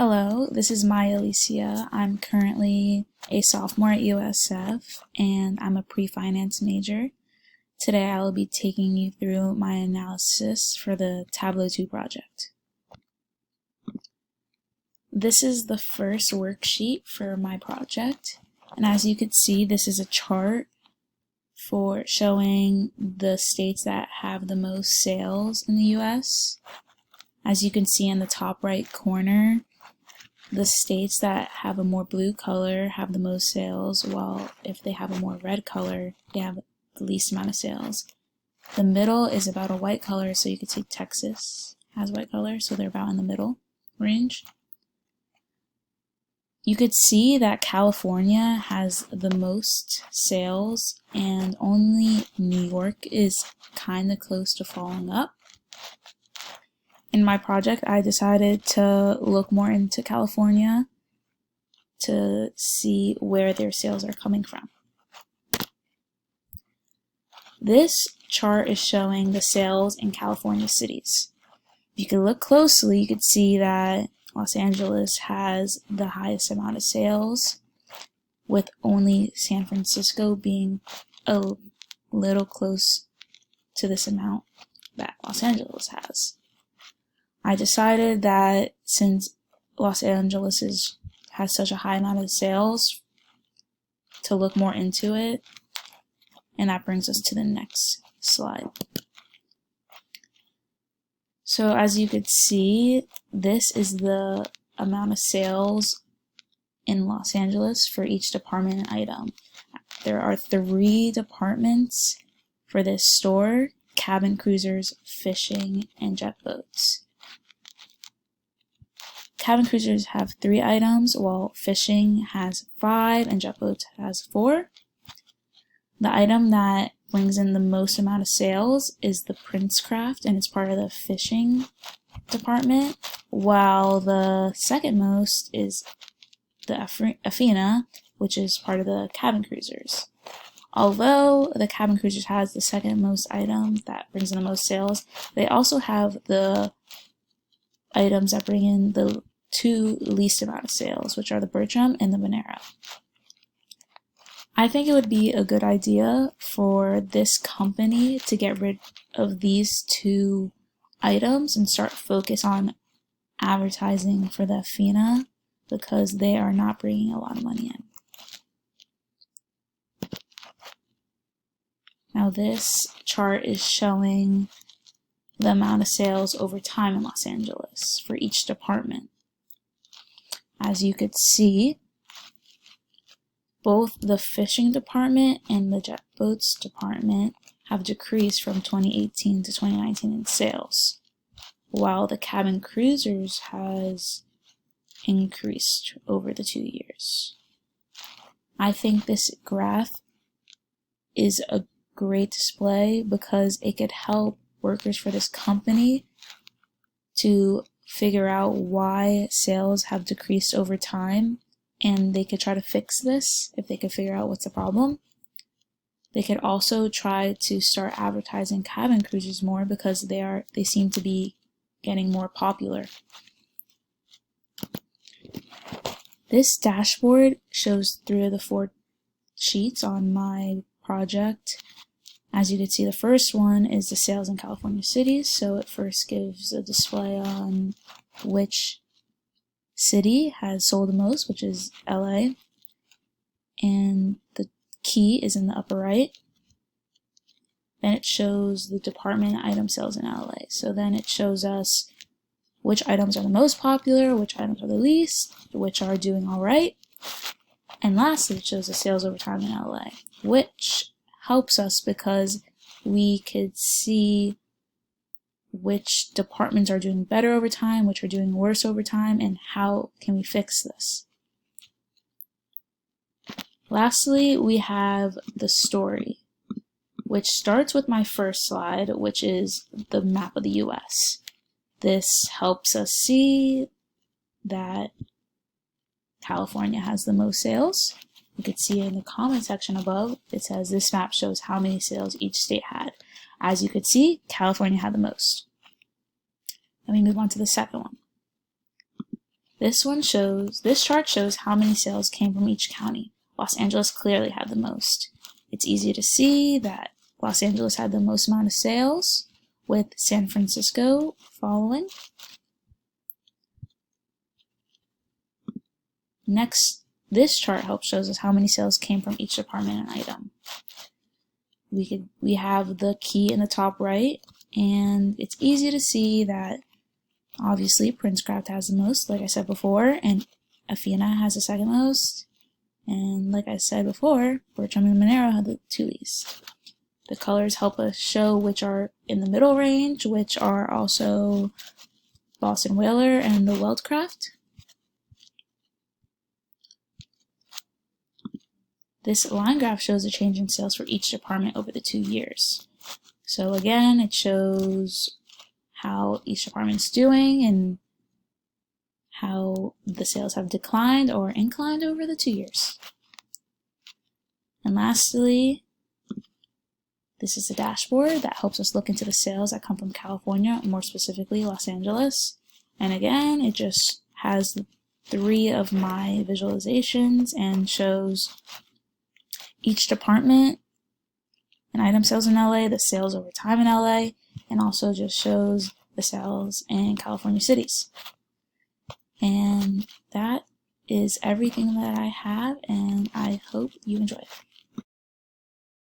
Hello, this is Maya Alicia. I'm currently a sophomore at USF and I'm a pre-finance major. Today I will be taking you through my analysis for the Tableau 2 project. This is the first worksheet for my project, and as you can see, this is a chart for showing the states that have the most sales in the US. As you can see in the top right corner, the states that have a more blue color have the most sales, while if they have a more red color, they have the least amount of sales. The middle is about a white color, so you could see Texas has white color, so they're about in the middle range. You could see that California has the most sales, and only New York is kind of close to following up. In my project, I decided to look more into California to see where their sales are coming from. This chart is showing the sales in California cities. If you could look closely, you could see that Los Angeles has the highest amount of sales, with only San Francisco being a little close to this amount that Los Angeles has. I decided that since Los Angeles has such a high amount of sales, to look more into it, and that brings us to the next slide. So as you could see, this is the amount of sales in Los Angeles for each department item. There are 3 departments for this store: cabin cruisers, fishing, and jet boats. Cabin cruisers have 3 items, while fishing has 5 and jet boats has 4. The item that brings in the most amount of sales is the Princecraft, and it's part of the fishing department, while the second most is the Athena, which is part of the cabin cruisers. Although the cabin cruisers has the second most item that brings in the most sales, they also have the items that bring in the 2 least amount of sales, which are the Bertram and the Monera. I think it would be a good idea for this company to get rid of these 2 items and start focus on advertising for the Athena, because they are not bringing a lot of money in. Now this chart is showing the amount of sales over time in Los Angeles for each department. As you could see, both the fishing department and the jet boats department have decreased from 2018 to 2019 in sales, while the cabin cruisers has increased over the 2 years. I think this graph is a great display because it could help workers for this company to figure out why sales have decreased over time, and they could try to fix this if they could figure out what's the problem. They could also try to start advertising cabin cruisers more because they seem to be getting more popular. This dashboard shows 3 of the 4 sheets on my project. As you can see, the first one is the sales in California cities, so it first gives a display on which city has sold the most, which is LA, and the key is in the upper right. Then it shows the department item sales in LA, so then it shows us which items are the most popular, which items are the least, which are doing alright, and lastly it shows the sales over time in LA, which helps us because we could see which departments are doing better over time, which are doing worse over time, and how can we fix this. Lastly, we have the story, which starts with my first slide, which is the map of the US. This helps us see that California has the most sales. You could see in the comment section above, it says this map shows how many sales each state had. As you could see, California had the most. Let me move on to the second one. This chart shows how many sales came from each county. Los Angeles clearly had the most. It's easy to see that Los Angeles had the most amount of sales, with San Francisco following. Next, this chart helps shows us how many sales came from each department and item. We have the key in the top right, and it's easy to see that obviously Princecraft has the most, like I said before, and Athena has the second most, and like I said before, Bertram and Monero have the two least. The colors help us show which are in the middle range, which are also Boston Whaler and the Weldcraft. This line graph shows the change in sales for each department over the 2 years. So again, it shows how each department's doing and how the sales have declined or inclined over the 2 years. And lastly, this is the dashboard that helps us look into the sales that come from California, more specifically Los Angeles. And again, it just has 3 of my visualizations and shows each department and item sales in LA, the sales over time in LA, and also just shows the sales in California cities. And that is everything that I have, and I hope you enjoy it.